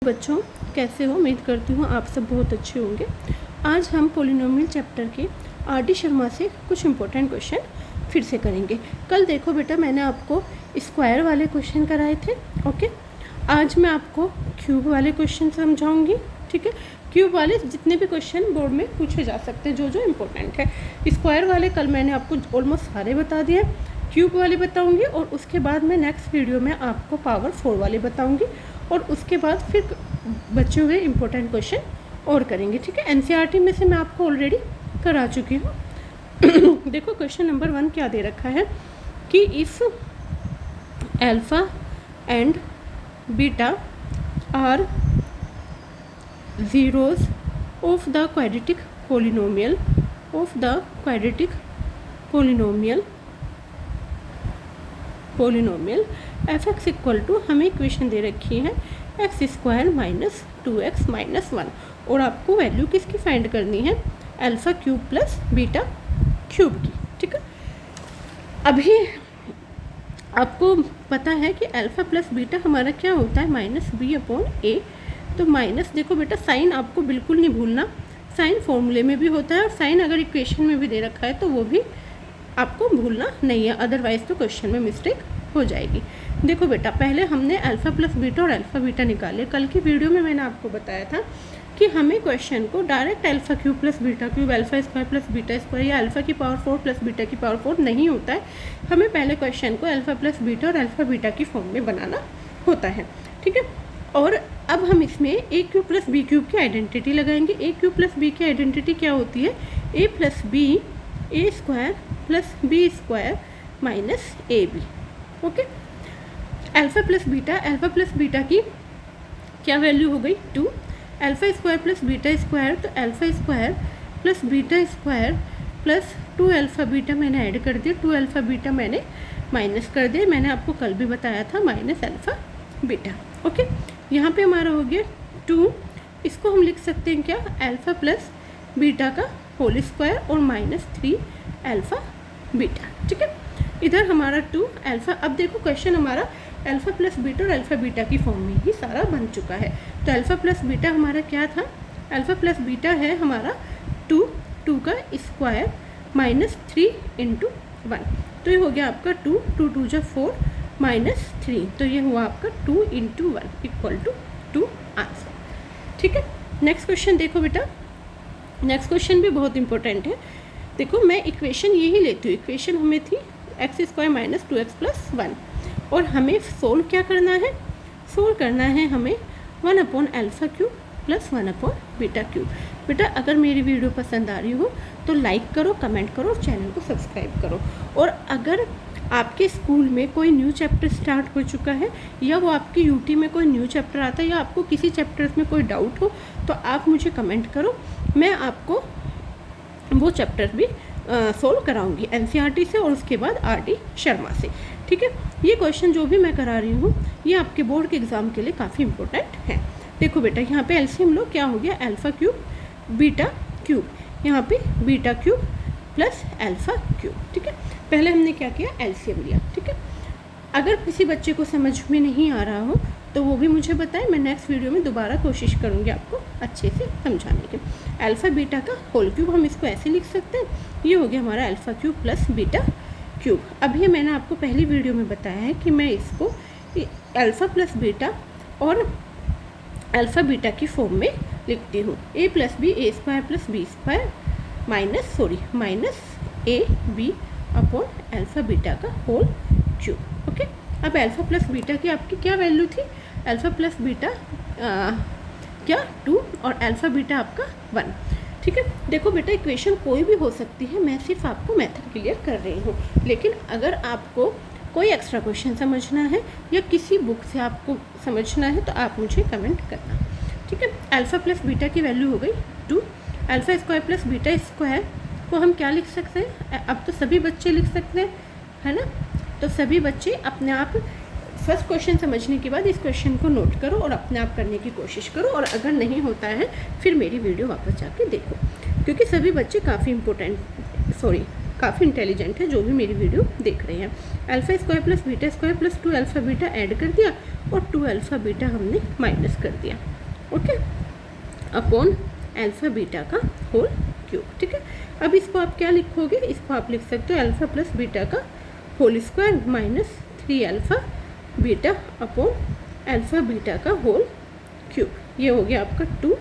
बच्चों कैसे हो? उम्मीद करती हूँ आप सब बहुत अच्छे होंगे। आज हम पॉलिनोमियल चैप्टर के आर.डी. शर्मा से कुछ इम्पोर्टेंट क्वेश्चन फिर से करेंगे। कल देखो बेटा मैंने आपको स्क्वायर वाले क्वेश्चन कराए थे, ओके। आज मैं आपको क्यूब वाले क्वेश्चन समझाऊंगी, ठीक है। क्यूब वाले जितने भी क्वेश्चन बोर्ड में पूछे जा सकते हैं जो इम्पोर्टेंट है। स्क्वायर वाले कल मैंने आपको ऑलमोस्ट सारे बता दिए, क्यूब वाले बताऊंगी और उसके बाद मैं नेक्स्ट वीडियो में आपको पावर 4 वाले बताऊंगी और उसके बाद फिर बचे हुए इम्पोर्टेंट क्वेश्चन और करेंगे, ठीक है। एनसीईआरटी में से मैं आपको ऑलरेडी करा चुकी हूँ। देखो क्वेश्चन नंबर 1 क्या दे रखा है कि if alpha and beta are zeros of the quadratic polynomial f(x) equal to हमें इक्वेशन दे रखी है x² माइनस 2x माइनस 1 और आपको वैल्यू किसकी फाइंड करनी है? Alpha cube plus beta cube की, ठीक है। अभी आपको पता है कि अल्फ़ा प्लस बीटा हमारा क्या होता है? -b/a। तो माइनस देखो बेटा साइन आपको बिल्कुल नहीं भूलना, साइन फॉर्मूले में भी होता है और साइन अगर इक्वेशन में भी दे रखा है तो वो भी आपको भूलना नहीं है, अदरवाइज़ तो क्वेश्चन में मिस्टेक हो जाएगी। देखो बेटा पहले हमने अल्फ़ा प्लस बीटा और अल्फ़ा बीटा निकाले। कल की वीडियो में मैंने आपको बताया था कि हमें क्वेश्चन को direct alpha cube plus beta cube, alpha square plus beta square या अल्फ़ा की पावर 4 प्लस बीटा की पावर 4 नहीं होता है। हमें पहले क्वेश्चन को अल्फ़ा प्लस बीटा और अल्फ़ा बीटा की फॉर्म में बनाना होता है, ठीक है। और अब हम इसमें a cube plus b cube की आइडेंटिटी लगाएंगे। ए क्यूब प्लस बी की आइडेंटिटी क्या होती है? A plus b a square plus b square minus a b, okay. Alpha plus beta की क्या वैल्यू हो गई? 2। Alpha square plus beta square, तो alpha square plus beta square plus 2 alpha beta मैंने ऐड कर दिया, 2 अल्फ़ा बीटा मैंने minus कर दिया। मैंने आपको कल भी बताया था माइनस अल्फ़ा बीटा, ओके। यहाँ पे हमारा हो गया 2। इसको हम लिख सकते हैं क्या? अल्फ़ा प्लस बीटा का होल स्क्वायर और माइनस 3 अल्फ़ा बीटा, ठीक है। इधर हमारा 2 अल्फ़ा। अब देखो क्वेश्चन हमारा अल्फ़ा प्लस बीटा और अल्फ़ा बीटा की फॉर्म में ही सारा बन चुका है। तो अल्फ़ा प्लस बीटा हमारा क्या था? अल्फ़ा प्लस बीटा है हमारा 2 का स्क्वायर माइनस 3 × 1, तो ये हो गया आपका 2 2 जा 4 माइनस 3, तो ये हुआ आपका 2 × 1 इक्वल टू 2 आंसर, ठीक है। नेक्स्ट क्वेश्चन देखो बेटा, नेक्स्ट क्वेश्चन भी बहुत इंपॉर्टेंट है। देखो मैं इक्वेशन यही लेती हूँ, इक्वेशन हमें थी x² माइनस 2x प्लस 1 और हमें सोल्व क्या करना है? सोल्व करना है हमें 1/अल्फ़ा क्यूब प्लस 1/बीटा क्यूब। बेटा अगर मेरी वीडियो पसंद आ रही हो तो लाइक करो, कमेंट करो, चैनल को सब्सक्राइब करो। और अगर आपके स्कूल में कोई न्यू चैप्टर स्टार्ट हो चुका है या वो आपकी यूटी में कोई न्यू चैप्टर आता है या आपको किसी चैप्टर्स में कोई डाउट हो तो आप मुझे कमेंट करो, मैं आपको वो चैप्टर भी सोल्व कराऊंगी एनसीईआरटी से और उसके बाद आर.डी. शर्मा से, ठीक है। ये क्वेश्चन जो भी मैं करा रही हूँ ये आपके बोर्ड के एग्ज़ाम के लिए काफ़ी इंपॉर्टेंट है। देखो बेटा यहाँ पे एलसीएम लो, क्या हो गया? अल्फ़ा क्यूब बीटा क्यूब, यहाँ पे beta cube plus alpha cube, ठीक है। पहले हमने क्या किया? एलसीएम लिया, ठीक है। अगर किसी बच्चे को समझ में नहीं आ रहा हो तो वो भी मुझे बताएं, मैं नेक्स्ट वीडियो में दोबारा कोशिश करूँगी आपको अच्छे से समझाने की। अल्फ़ा बीटा का होल क्यूब हम इसको ऐसे लिख सकते हैं, ये हो गया हमारा alpha cube plus beta cube. अभी मैंने आपको पहली वीडियो में बताया है कि मैं इसको अल्फ़ा प्लस बीटा और अल्फ़ा बीटा की फॉर्म में लिखती हूँ। a plus b a square plus b square minus a b upon alpha beta का होल क्यूब, ओके। अब अल्फ़ा प्लस बीटा की आपकी क्या वैल्यू थी? अल्फ़ा प्लस बीटा क्या 2 और अल्फ़ा बीटा आपका 1, ठीक है। देखो बेटा इक्वेशन कोई भी हो सकती है, मैं सिर्फ आपको मेथड क्लियर कर रही हूँ। लेकिन अगर आपको कोई एक्स्ट्रा क्वेश्चन समझना है या किसी बुक से आपको समझना है तो आप मुझे कमेंट करना, ठीक है। अल्फ़ा प्लस बीटा की वैल्यू हो गई 2। Alpha square plus beta square को हम क्या लिख सकते हैं? अब तो सभी बच्चे लिख सकते हैं, है ना। तो सभी बच्चे अपने आप फर्स्ट क्वेश्चन समझने के बाद इस क्वेश्चन को नोट करो और अपने आप करने की कोशिश करो, और अगर नहीं होता है फिर मेरी वीडियो वापस जाके देखो, क्योंकि सभी बच्चे काफ़ी इंटेलिजेंट है जो भी मेरी वीडियो देख रहे हैं। Alpha square plus beta square plus 2 alpha beta add कर दिया और 2 अल्फ़ा बीटा हमने माइनस कर दिया। ओके, अपॉन अल्फ़ा बीटा का होल क्यूब। ठीक है, अब इसको आप क्या लिखोगे, इसको आप लिख सकते हो अल्फ़ा प्लस बीटा का whole square minus 3 alpha beta upon alpha beta का होल क्यूब। ये हो गया आपका 2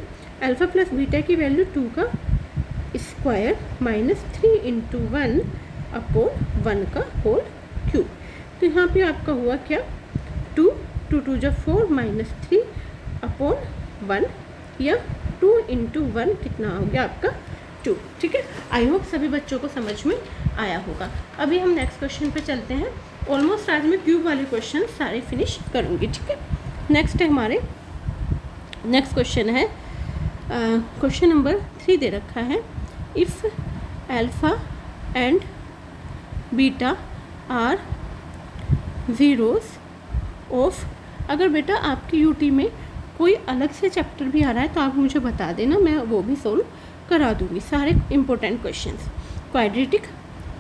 अल्फ़ा प्लस बीटा की वैल्यू 2 का स्क्वायर माइनस 3 इंटू 1 अपॉन 1 का होल क्यूब। तो यहाँ पे आपका हुआ क्या, 2 2 2 जा 4 माइनस 3 अपॉन 1 या 2 इंटू 1 कितना हो गया आपका 2। ठीक है, आई होप सभी बच्चों को समझ में आया होगा। अभी हम नेक्स्ट क्वेश्चन पे चलते हैं। ऑलमोस्ट आज मैं क्यूब वाले क्वेश्चन सारे फिनिश करूँगी। ठीक है, नेक्स्ट है हमारे नेक्स्ट क्वेश्चन है क्वेश्चन नंबर 3 दे रखा है, if alpha and beta are zeros of. अगर बेटा आपकी यूटी में कोई अलग से चैप्टर भी आ रहा है तो आप मुझे बता देना, मैं वो भी सोल्व करा दूँगी सारे important questions. Quadratic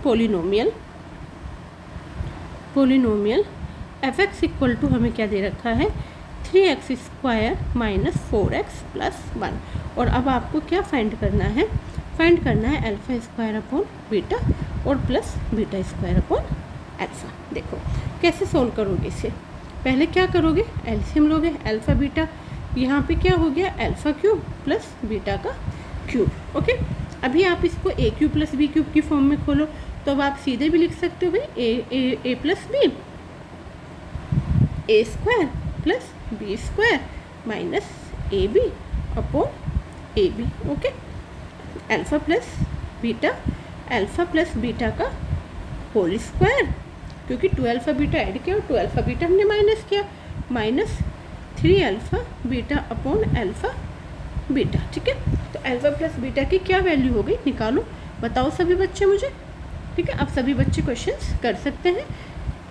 polynomial f x equal to हमें क्या दे रखा है, 3x square minus 4x plus 1। और अब आपको क्या फाइंड करना है, फाइंड करना है अल्फ़ा स्क्वायर अपॉन बीटा और plus beta square upon alpha. देखो कैसे सोल्व करोगे इसे, पहले क्या करोगे, एलसीएम लोगे, अल्फ़ा बीटा यहाँ पे क्या हो गया, अल्फ़ा क्यूब प्लस बीटा का क्यूब। ओके, अभी आप इसको ए क्यूब प्लस बी क्यूब की फॉर्म में खोलो तो अब आप सीधे भी लिख सकते हो भाई a plus b a square plus b square minus a b upon a b. Okay, alpha plus beta का होल स्क्वायर, क्योंकि 2 अल्फ़ा बीटा ऐड किया और 2 अल्फ़ा बीटा हमने माइनस किया, minus 3 alpha beta upon alpha beta. ठीक है, तो alpha plus beta की क्या वैल्यू हो गई, निकालो, बताओ सभी बच्चे मुझे। ठीक है, अब सभी बच्चे क्वेश्चंस कर सकते हैं।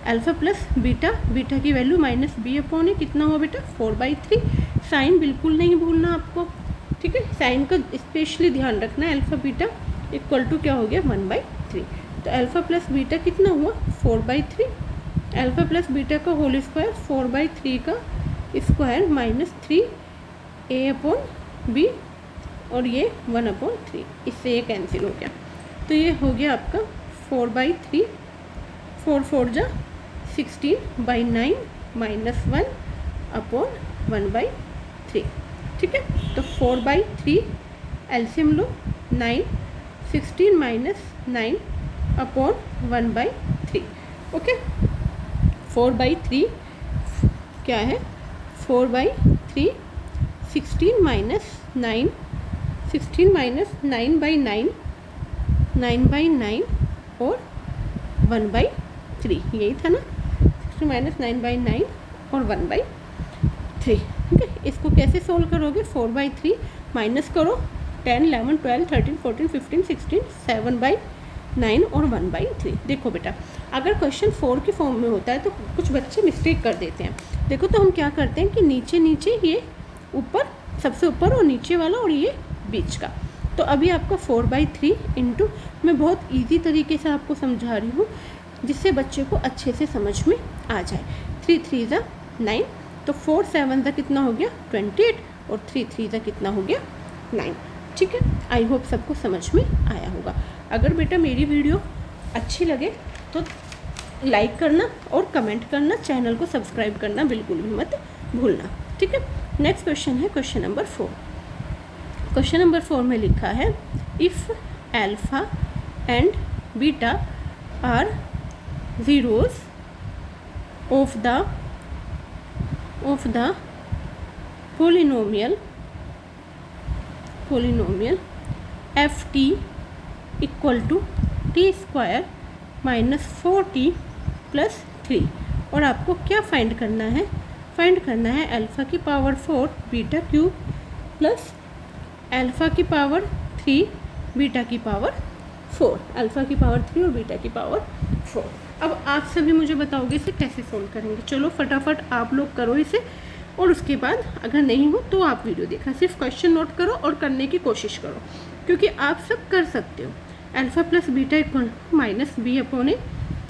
अल्फ़ा प्लस बीटा, बीटा की वैल्यू माइनस बी अपॉन है, कितना हुआ बेटा 4/3। साइन बिल्कुल नहीं भूलना आपको। ठीक है, साइन का स्पेशली ध्यान रखना है। अल्फ़ा बीटा इक्वल टू क्या हो गया 1/3। तो अल्फ़ा प्लस बीटा कितना हुआ 4/3। अल्फ़ा प्लस बीटा का होल स्क्वायर 4/3 का square minus 3a upon B और ये 1/3, इससे ये कैंसिल हो गया। तो ये हो गया आपका 4/3, 4 4 जा 16/9 माइनस 1 अपॉन 1/3। ठीक है, तो 4/3 एलसीएम लो 9, 16 माइनस 9 अपॉन 1/3। ओके, 4/3 क्या है, 4/3 16 माइनस 9, 16 माइनस 9/9, 9/9 और 1/3, यही था ना, 16 माइनस 9/9 और 1/3। ठीक है, इसको कैसे सोल्व करोगे, 4/3 माइनस करो 10, 11, 12, 13, 14, 15, 16, 7/9 और 1/3। देखो बेटा, अगर क्वेश्चन 4 की फॉर्म में होता है तो कुछ बच्चे मिस्टेक कर देते हैं। देखो तो हम क्या करते हैं कि नीचे नीचे ये ऊपर, सबसे ऊपर और नीचे वाला और ये बीच का। तो अभी आपका 4/3 इंटू, मैं बहुत इजी तरीके से आपको समझा रही हूँ जिससे बच्चे को अच्छे से समझ में आ जाए। 3 3 ज़ा 9, तो 4 7 ज़ा कितना हो गया 28 और 3 3 ज़ा कितना हो गया 9। ठीक है, आई होप सबको समझ में आया होगा। अगर बेटा मेरी वीडियो अच्छी लगे तो लाइक करना और कमेंट करना, चैनल को सब्सक्राइब करना बिल्कुल भी मत भूलना। ठीक है, नेक्स्ट क्वेश्चन है क्वेश्चन नंबर 4। क्वेश्चन नंबर 4 में लिखा है, if alpha and beta are zeros of the polynomial f t equal to t square minus 4t plus 3। और आपको क्या फाइंड करना है, फाइंड करना है अल्फ़ा की power 4 beta cube plus alpha की पावर 3 बीटा की पावर 4, अल्फ़ा की पावर 3 और बीटा की पावर 4। अब आप सभी मुझे बताओगे इसे कैसे सोल्व करेंगे। चलो फटाफट आप लोग करो इसे, और उसके बाद अगर नहीं हो तो आप वीडियो देखा, सिर्फ क्वेश्चन नोट करो और करने की कोशिश करो, क्योंकि आप सब कर सकते हो। Alpha plus beta equal minus b upon a,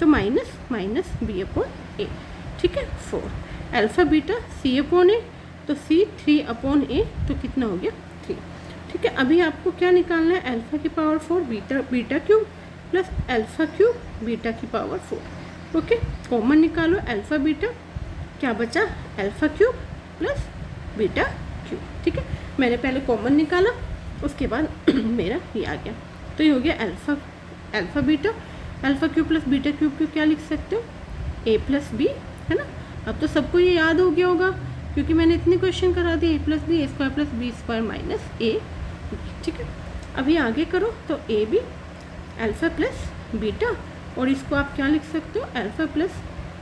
तो माइनस बी अपॉन ए। ठीक है, 4 alpha beta c upon a तो सी 3/a, तो कितना हो गया 3। ठीक है, अभी आपको क्या निकालना है, अल्फ़ा की power 4 beta cube plus alpha cube beta की पावर 4। ओके, कॉमन निकालो अल्फ़ा बीटा, क्या बचा alpha cube plus beta cube. ठीक है, मैंने पहले कॉमन निकाला, उसके बाद मेरा ये आ गया, तो ये हो गया alpha beta. Alpha cube plus beta cube को क्या लिख सकते हो, a प्लस बी, है ना। अब तो सबको ये याद हो गया होगा क्योंकि मैंने इतने क्वेश्चन करा दिए, a plus b, a square plus b square minus a। ठीक है, अभी आगे करो तो a b alpha plus beta, और इसको आप क्या लिख सकते हो, अल्फ़ा प्लस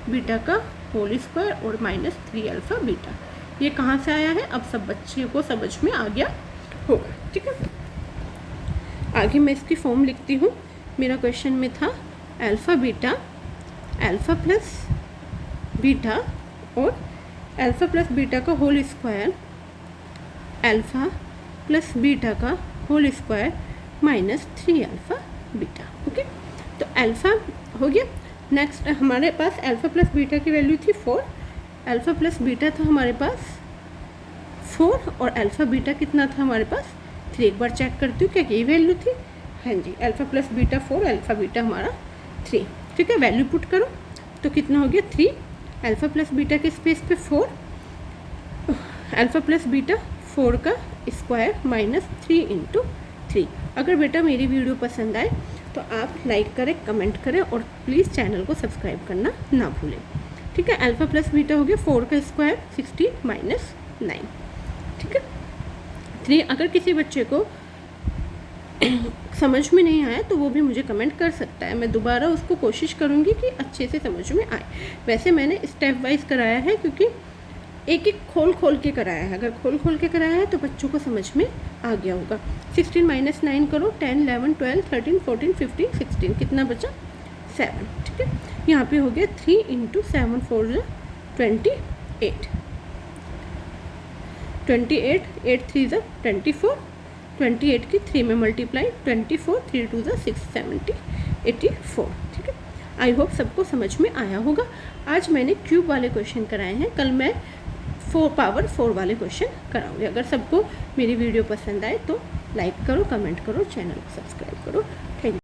बीटा का होल स्क्वायर और माइनस 3 अल्फ़ा बीटा। ये कहाँ से आया है, अब सब बच्चे को समझ में आ गया होगा। ठीक है, आगे मैं इसकी फॉर्म लिखती हूँ। मेरा क्वेश्चन में था alpha beta alpha plus beta और अल्फ़ा प्लस बीटा का whole square alpha plus beta का whole square minus 3 alpha beta. Okay, तो अल्फ़ा हो गया। नेक्स्ट हमारे पास अल्फ़ा प्लस बीटा की वैल्यू थी 4, अल्फ़ा प्लस बीटा था हमारे पास 4 और अल्फ़ा बीटा कितना था हमारे पास 3। एक बार चेक करती हूँ क्या यही वैल्यू थी, हाँ जी, alpha plus beta 4, alpha beta हमारा 3। ठीक है, वैल्यू पुट करो तो कितना हो गया 3, अल्फ़ा प्लस बीटा के स्पेस पे 4, अल्फ़ा प्लस बीटा 4 का स्क्वायर माइनस 3 इंटू 3। अगर बेटा मेरी वीडियो पसंद आए तो आप लाइक करें, कमेंट करें और प्लीज़ चैनल को सब्सक्राइब करना ना भूलें। ठीक है, अल्फ़ा प्लस बीटा हो गया 4 का स्क्वायर 16 माइनस 9। ठीक है, 3। अगर किसी बच्चे को समझ में नहीं आया तो वो भी मुझे कमेंट कर सकता है, मैं दोबारा उसको कोशिश करूँगी कि अच्छे से समझ में आए। वैसे मैंने स्टेप वाइज कराया है क्योंकि एक एक खोल के कराया है, अगर खोल के कराया है तो बच्चों को समझ में आ गया होगा। 16 माइनस 9 करो, 10 11 12 13 14 15 16, कितना बचा 7। ठीक है, यहाँ पे हो गया 3 इंटू 7 4 28, 8 3 24, 28 की 3 में मल्टीप्लाई, 24 3 2 6 70 84। ठीक है, आई होप सबको समझ में आया होगा। आज मैंने क्यूब वाले क्वेश्चन कराए हैं, कल मैं पावर 4 वाले क्वेश्चन कराऊंगी। अगर सबको मेरी वीडियो पसंद आए तो लाइक करो, कमेंट करो, चैनल को सब्सक्राइब करो। Thank you.